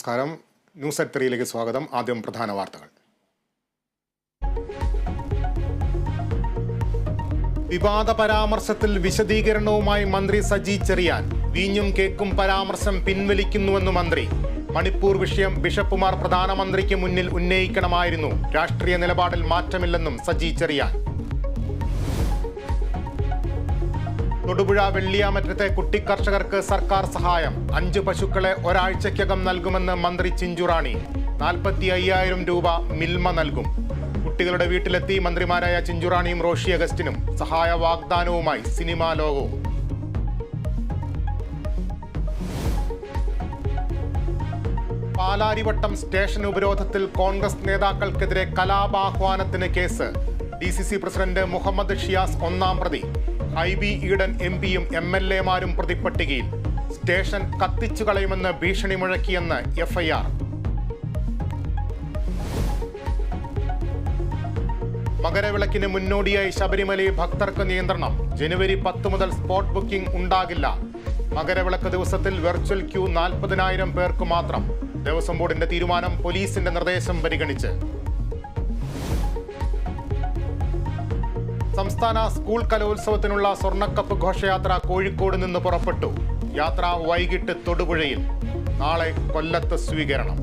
നമസ്കാരം. News at 3 സ്വാഗതം. ആദ്യം പ്രധാന വാർത്തകൾ. വിവാദ പരാമർശത്തിൽ വിശദീകരണവുമായി മന്ത്രി സജി ചെറിയാൻ. വീഞ്ഞും കേക്കും പരാമർശം പിൻവലിക്കുന്നുവെന്ന് മന്ത്രി. മണിപ്പൂർ വിഷയം ബിഷപ്പുമാർ പ്രധാനമന്ത്രിക്ക് മുന്നിൽ ഉന്നയിക്കണമായിരുന്നു. രാഷ്ട്രീയ നിലപാടിൽ മാറ്റമില്ലെന്നും സജി ചെറിയാൻ. തൊടുപുഴ വെള്ളിയാമറ്റത്തെ കുട്ടിക്കർഷകർക്ക് സർക്കാർ സഹായം. 5 പശുക്കളെ ഒരാഴ്ചയ്ക്കകം നൽകുമെന്ന് മന്ത്രി ചിഞ്ചുറാണി. 45,000 രൂപ മിൽമ നൽകും. കുട്ടികളുടെ വീട്ടിലെത്തി മന്ത്രിമാരായ ചിഞ്ചുറാണിയും റോഷി അഗസ്റ്റിനും. സഹായ വാഗ്ദാനവുമായി സിനിമാ ലോകവും. പാലാരിവട്ടം സ്റ്റേഷൻ ഉപരോധത്തിൽ കോൺഗ്രസ് നേതാക്കൾക്കെതിരെ കലാപാഹ്വാനത്തിന് case. DCC president Muhammad Shiyas 1-ാം പ്രതി. ഹൈബി ഈഡൻ MP-യും MLA-മാരും പ്രതിപ്പട്ടികയിൽ. സ്റ്റേഷൻ കത്തിച്ചു കളയുമെന്ന് ഭീഷണി മുഴക്കിയെന്ന് FIR. മകരവിളക്കിന് മുന്നോടിയായി ശബരിമലയിൽ ഭക്തർക്ക് നിയന്ത്രണം. ജനുവരി 10 മുതൽ സ്പോട്ട് ബുക്കിംഗ് ഉണ്ടാകില്ല. മകരവിളക്ക് ദിവസത്തിൽ വെർച്വൽ ക്യൂ 40,000 പേർക്ക് മാത്രം. ദേവസ്വം ബോർഡിന്റെ തീരുമാനം പോലീസിന്റെ നിർദ്ദേശം പരിഗണിച്ച്. സംസ്ഥാന സ്കൂൾ കലോത്സവത്തിനുള്ള സ്വർണ്ണക്കപ്പ് ഘോഷയാത്ര കോഴിക്കോട് നിന്ന് പുറപ്പെട്ടു. യാത്ര വൈകിട്ട് തൊടുപുഴയിൽ. നാളെ കൊല്ലത്ത് സ്വീകരണം.